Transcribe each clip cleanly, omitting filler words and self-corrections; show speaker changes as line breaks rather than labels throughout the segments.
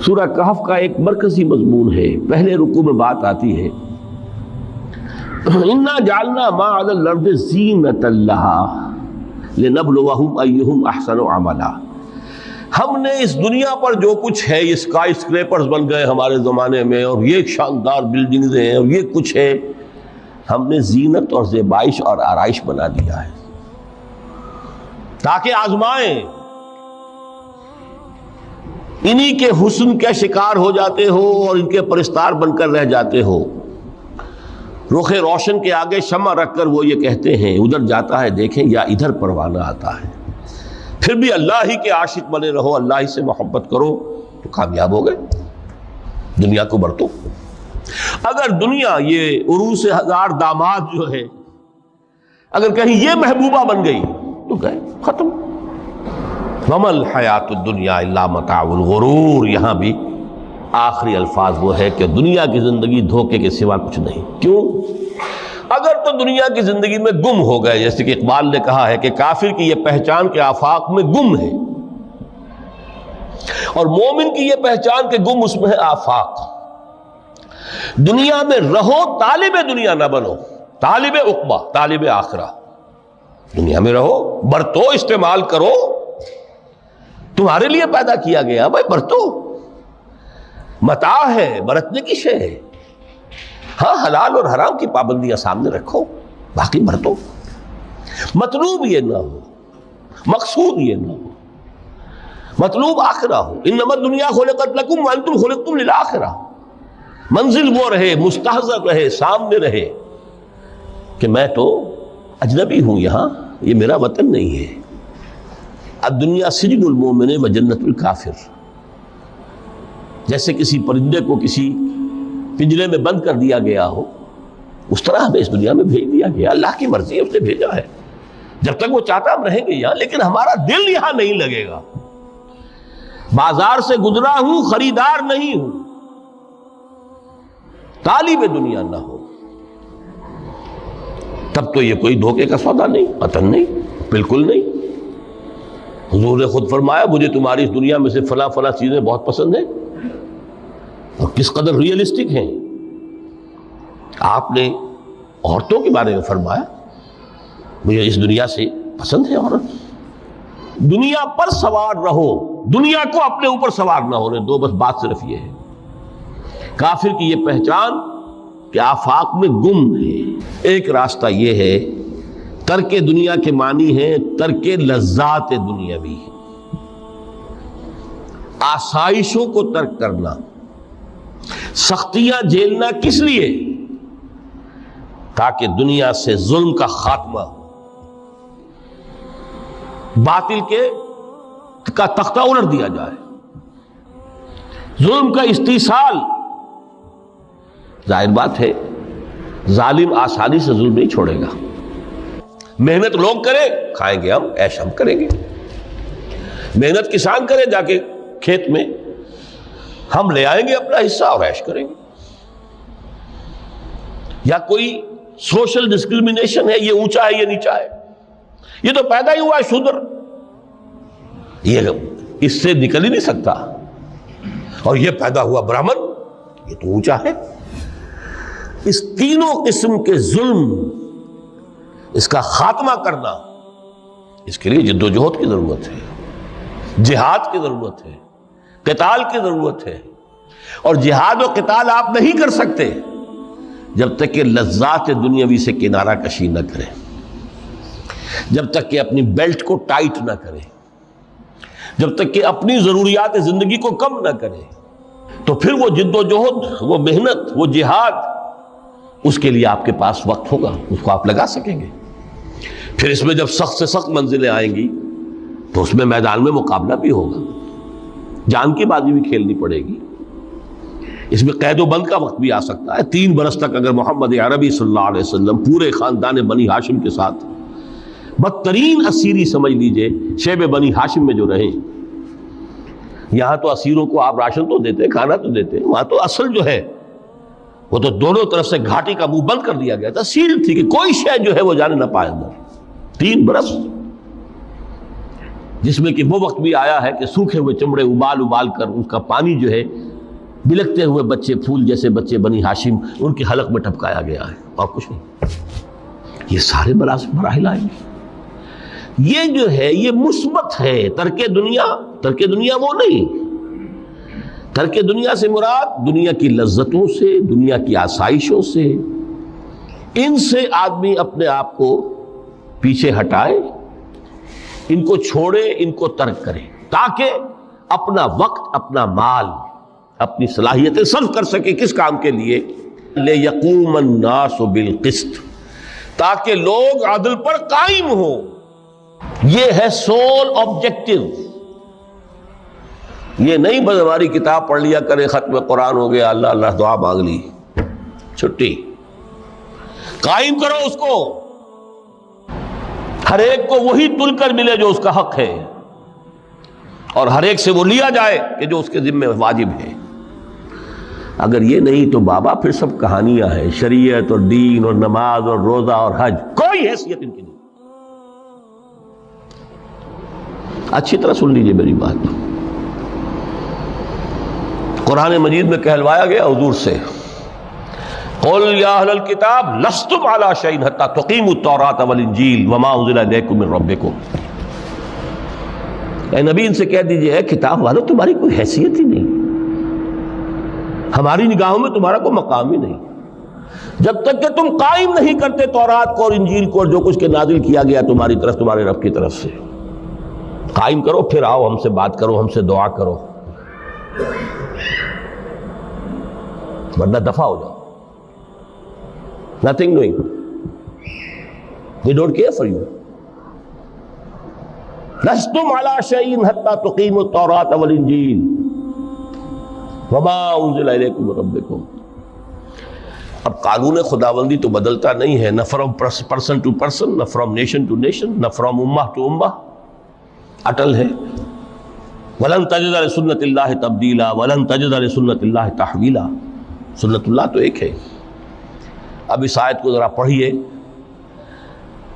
سورہ کہف کا ایک مرکزی مضمون ہے. پہلے رکوع میں بات آتی ہے اِنَّا جَعَلْنَا مَا عَلَى الْأَرْضِ زِینَةً لَهَا لِنَبْلُوَهُمْ أَيُّهُمْ أَحْسَنُ عَمَلًا. ہم نے اس دنیا پر جو کچھ ہے، یہ اسکائی اسکریپرز بن گئے ہمارے زمانے میں، اور یہ شاندار بلڈنگز ہیں، اور یہ کچھ ہے، ہم نے زینت اور زیبائش اور آرائش بنا دیا ہے تاکہ آزمائیں. انہی کے حسن کے شکار ہو جاتے ہو اور ان کے پرستار بن کر رہ جاتے ہو. رخ روشن کے آگے شمع رکھ کر وہ یہ کہتے ہیں ادھر جاتا ہے دیکھیں یا ادھر پروانہ آتا ہے. پھر بھی اللہ ہی کے عاشق بنے رہو، اللہ ہی سے محبت کرو تو کامیاب ہو گئے. دنیا کو برتو. اگر دنیا یہ عروس ہزار داماد جو ہے، اگر کہیں یہ محبوبہ بن گئی تو گئے، ختم. وَمَا الْحَيَاةُ الدُّنْيَا إِلَّا مَتَاعُ الْغُرُورِ. یہاں بھی آخری الفاظ وہ ہے کہ دنیا کی زندگی دھوکے کے سوا کچھ نہیں. کیوں؟ اگر تو دنیا کی زندگی میں گم ہو گئے، جیسے کہ اقبال نے کہا ہے کہ کافر کی یہ پہچان کے آفاق میں گم ہے، اور مومن کی یہ پہچان کے گم اس میں ہے آفاق. دنیا میں رہو، طالب دنیا نہ بنو، طالب عقبہ، طالب آخرہ. دنیا میں رہو، برتو، استعمال کرو، تمہارے لیے پیدا کیا گیا بھائی، برتو. متاع ہے، برتنے کی شے ہے. ہاں حلال اور حرام کی پابندیاں سامنے رکھو، باقی برتو. مطلوب یہ نہ ہو، مقصود یہ نہ ہو، مطلوب آخرہ ہو. انما الدنیا خلقت لکم وانتم خلقتم للآخرہ. منزل وہ رہے، مستحضر رہے، سامنے رہے کہ میں تو اجنبی ہوں، یہاں یہ میرا وطن نہیں ہے. الدنیا سجن المومن و جنت الکافر. جیسے کسی پرندے کو کسی پنجرے میں بند کر دیا گیا ہو، اس طرح ہمیں اس دنیا میں بھیج دیا گیا. اللہ کی مرضی ہے، اس نے بھیجا ہے. جب تک وہ چاہتا ہم رہیں گے یہاں، لیکن ہمارا دل یہاں نہیں لگے گا. بازار سے گزرا ہوں، خریدار نہیں ہوں. طالب دنیا نہ ہو تب تو یہ کوئی دھوکے کا سودا نہیں، قطعاً نہیں، بالکل نہیں. حضور نے خود فرمایا مجھے تمہاری اس دنیا میں سے فلاں فلاں چیزیں بہت پسند ہیں، اور کس قدر ریئلسٹک ہیں. آپ نے عورتوں کے بارے میں فرمایا مجھے اس دنیا سے پسند ہے عورت. دنیا پر سوار رہو، دنیا کو اپنے اوپر سوار نہ ہونے دو. بس بات صرف یہ ہے. کافر کی یہ پہچان کہ آفاق میں گم ہے. ایک راستہ یہ ہے، ترک دنیا کے معنی ہے ترک لذات دنیاوی، آسائشوں کو ترک کرنا. سختیاں جھیلنا کس لیے؟ تاکہ دنیا سے ظلم کا خاتمہ، باطل کا تختہ الٹ دیا جائے، ظلم کا استیصال. ظاہر بات ہے ظالم آسانی سے ظلم نہیں چھوڑے گا. محنت لوگ کریں، کھائیں گے ہم، عیش ہم کریں گے. محنت کسان کریں جا کے کھیت میں، ہم لے آئیں گے اپنا حصہ اور عیش کریں گے. یا کوئی سوشل ڈسکریمنیشن ہے، یہ اونچا ہے یہ نیچا ہے، یہ تو پیدا ہی ہوا ہے شودر، یہ اس سے نکل ہی نہیں سکتا. اور یہ پیدا ہوا برہمن، یہ تو اونچا ہے. اس تینوں قسم کے ظلم، اس کا خاتمہ کرنا، اس کے لیے جد و جہد کی ضرورت ہے، جہاد کی ضرورت ہے، قتال کی ضرورت ہے. اور جہاد و قتال آپ نہیں کر سکتے جب تک کہ لذات دنیاوی سے کنارہ کشی نہ کریں، جب تک کہ اپنی بیلٹ کو ٹائٹ نہ کریں، جب تک کہ اپنی ضروریات زندگی کو کم نہ کریں. تو پھر وہ جد و جہد، وہ محنت، وہ جہاد، اس کے لیے آپ کے پاس وقت ہوگا، اس کو آپ لگا سکیں گے. پھر اس میں جب سخت سے سخت منزلیں آئیں گی تو اس میں میدان میں مقابلہ بھی ہوگا، جان کی بازی بھی کھیلنی پڑے گی. اس میں قید و بند کا وقت بھی آ سکتا ہے. 3 برس تک اگر محمد عربی صلی اللہ علیہ وسلم پورے خاندان بنی ہاشم کے ساتھ بدترین اسیری سمجھ لیجئے شیب بنی ہاشم میں جو رہے، یہاں تو اسیروں کو آپ راشن تو دیتے، کھانا تو دیتے، وہاں تو اصل جو ہے وہ تو دونوں طرف سے گھاٹی کا منہ بند کر دیا گیا تھا، سیل تھی کہ کوئی شے جو ہے وہ جانے نہ پائے اندر. 3 برس جس میں کہ وہ وقت بھی آیا ہے کہ سوکھے ہوئے چمڑے ابال ابال کر اس کا پانی جو ہے بلکتے ہوئے بچے، پھول جیسے بچے بنی ہاشم، ان کے حلق میں ٹپکایا گیا ہے، اور کچھ نہیں۔ یہ سارے مراحل آئیں گے۔ یہ جو ہے یہ مثبت ہے۔ ترک دنیا وہ نہیں۔ ترک دنیا سے مراد دنیا کی لذتوں سے، دنیا کی آسائشوں سے، ان سے آدمی اپنے آپ کو پیچھے ہٹائے، ان کو چھوڑے، ان کو ترک کرے، تاکہ اپنا وقت، اپنا مال، اپنی صلاحیتیں صرف کر سکے۔ کس کام کے لیے؟ لِيَقُومَ النَّاسُ بِالْقِسْطِ، تاکہ لوگ عدل پر قائم ہوں۔ یہ ہے سول آبجیکٹو۔ یہ نہیں بس ہماری کتاب پڑھ لیا کرے، ختم قرآن ہو گیا، اللہ اللہ دعا مانگ لی، چھٹی۔ قائم کرو اس کو، ہر ایک کو وہی تل کر ملے جو اس کا حق ہے، اور ہر ایک سے وہ لیا جائے کہ جو اس کے ذمہ واجب ہے۔ اگر یہ نہیں تو بابا پھر سب کہانیاں ہیں، شریعت اور دین اور نماز اور روزہ اور حج، کوئی حیثیت ان کی نہیں۔ اچھی طرح سن لیجئے میری بات۔ قرآن مجید میں کہلوایا گیا حضور سے، قل یا اہل الکتاب لستم علی شیء حتی تقیموا التوراۃ والانجیل وما انزل الیکم من ربکم۔ اے نبی ان سے کہہ دیجئے، اے کتاب والو تمہاری کوئی حیثیت ہی نہیں، ہماری نگاہوں میں تمہارا کوئی مقام ہی نہیں، جب تک کہ تم قائم نہیں کرتے تورات کو اور انجیل کو اور جو کچھ کے نازل کیا گیا تمہاری طرف، تمہارے رب کی طرف سے۔ قائم کرو، پھر آؤ ہم سے بات کرو، ہم سے دعا کرو، ورنہ دفع ہو جاؤ۔ Nothing doing. They don't care for you. لستم علی شیء حتی تقیموا التوراۃ والانجیل وما انزل الیکم من ربکم۔ اب قانون خداوندی تو بدلتا نہیں ہے، نہ فرام پرسن ٹو پرسن، نہ فرام نیشن ٹو نیشن، نہ فرام امہ ٹو امہ، اٹل ہے۔ وَلَن تَجِدَ لِسُنَّتِ اللَّهِ تَبْدِيلًا وَلَن تَجِدَ لِسُنَّتِ اللَّهِ تَحْوِيلًا۔ سنت اللہ تو ایک ہے۔ اب اس آیت کو ذرا پڑھیے،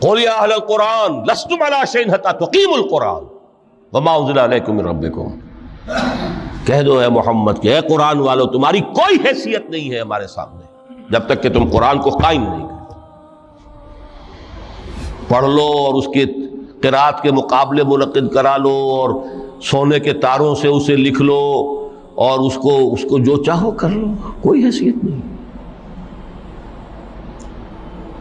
قُلْ يَا أَهْلَ الْقُرْآنِ لَسْتُمْ عَلَىٰ شَيْءٍ حَتَّىٰ تُقِيمُوا الْقُرْآنَ وَمَا أُنزِلَ إِلَيْكُم مِّن رَّبِّكُمْ۔ کہہ دو اے محمد کہ اے قرآن والو تمہاری کوئی حیثیت نہیں ہے ہمارے سامنے جب تک کہ تم قرآن کو قائم نہیں کرو۔ پڑھ لو اور اس کے قرات کے مقابلے منعقد کرا لو، اور سونے کے تاروں سے اسے لکھ لو، اور اس کو جو چاہو کر لو، کوئی حیثیت نہیں۔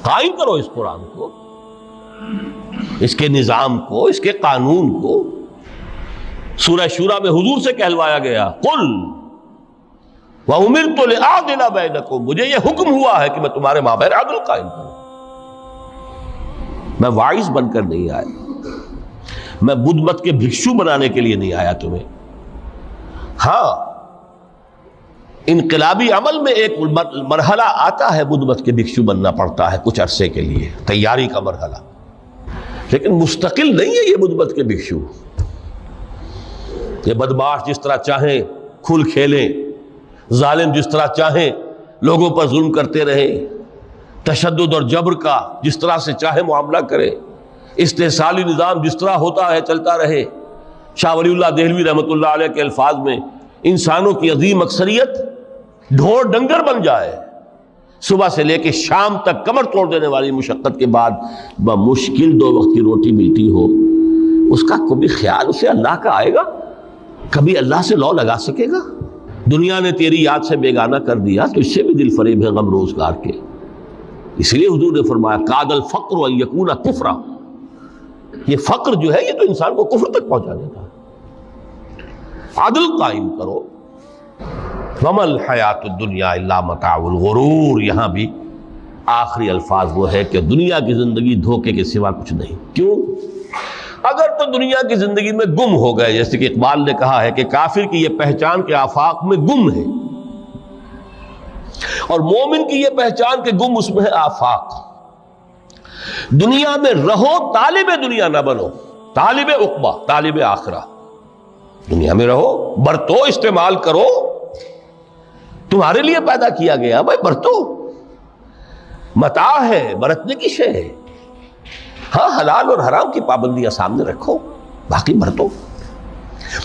قائم کرو اس قرآن کو، اس کے نظام کو، اس کے قانون کو۔ سورہ شورى میں حضور سے کہلوایا گیا، قل وَأُمِرْتُ لِأَعْدِلَ بَيْنَكُمْ، مجھے یہ حکم ہوا ہے کہ میں تمہارے مابین عدل قائم کروں۔ میں واعظ بن کر نہیں آیا، میں بدھ مت کے بھکشو بنانے کے لیے نہیں آیا تمہیں۔ ہاں، انقلابی عمل میں ایک مرحلہ آتا ہے، بدھ مت کے بھکشو بننا پڑتا ہے کچھ عرصے کے لیے، تیاری کا مرحلہ، لیکن مستقل نہیں ہے یہ بدھ مت کے بھکشو۔ یہ بدماش جس طرح چاہیں کھل کھیلیں، ظالم جس طرح چاہیں لوگوں پر ظلم کرتے رہیں، تشدد اور جبر کا جس طرح سے چاہے معاملہ کرے، استحصالی نظام جس طرح ہوتا ہے چلتا رہے۔ شاہ ولی اللہ دہلوی رحمۃ اللہ علیہ کے الفاظ میں، انسانوں کی عظیم اکثریت ڈھور ڈنگر بن جائے، صبح سے لے کے شام تک کمر توڑ دینے والی مشقت کے بعد بمشکل 2 وقت کی روٹی ملتی ہو، اس کا کبھی خیال اسے اللہ کا آئے گا؟ کبھی اللہ سے لو لگا سکے گا؟ دنیا نے تیری یاد سے بیگانہ کر دیا تو اس سے بھی دل فریب ہے غم روزگار کے۔ اس لیے حضور نے فرمایا قاد الفقر ان یکون کفرا، یہ فقر جو ہے یہ تو انسان کو کفر تک پہنچا دیتا ہے۔ عدل قائم کرو۔ وَمَا الْحَيَاةُ الدُّنْيَا إِلَّا مَتَاعُ الْغُرُورِ، یہاں بھی آخری الفاظ وہ ہے کہ دنیا کی زندگی دھوکے کے سوا کچھ نہیں۔ کیوں؟ اگر تو دنیا کی زندگی میں گم ہو گئے، جیسے کہ اقبال نے کہا ہے کہ کافر کی یہ پہچان کے آفاق میں گم ہے، اور مومن کی یہ پہچان کے گم اس میں ہے آفاق۔ دنیا میں رہو، طالب دنیا نہ بنو، طالب عقبہ، طالب آخرہ۔ دنیا میں رہو، برتو، استعمال کرو، تمہارے لیے پیدا کیا گیا، بھائی برتو، متاع ہے، برتنے کی شے ہے۔ ہاں، حلال اور حرام کی پابندیاں سامنے رکھو، باقی مر تو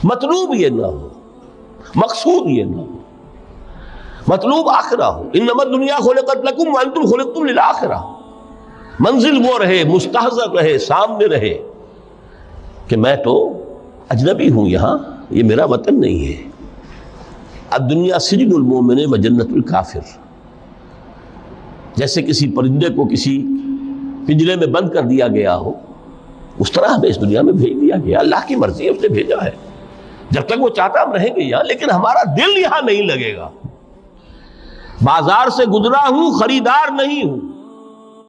مطلوب یہ نہ ہو، مقصود یہ نہ ہو، مطلوب آخرہ ہو۔ انما الدنیا خلقت لکم وانتم خلقتم للآخرہ، منزل وہ رہے، مستحضر رہے، سامنے رہے کہ میں تو اجنبی ہوں، یہاں یہ میرا وطن نہیں ہے۔ الدنیا سجن المومن و جنت الکافر، جیسے کسی پرندے کو کسی پنجرے میں بند کر دیا گیا ہو، اس طرح ہمیں اس دنیا میں بھیج دیا گیا، اللہ کی مرضی ہے، اس نے بھیجا ہے۔ جب تک وہ چاہتا ہم رہیں گے یہاں، لیکن ہمارا دل یہاں نہیں لگے گا۔ بازار سے گزرا ہوں، خریدار نہیں ہوں،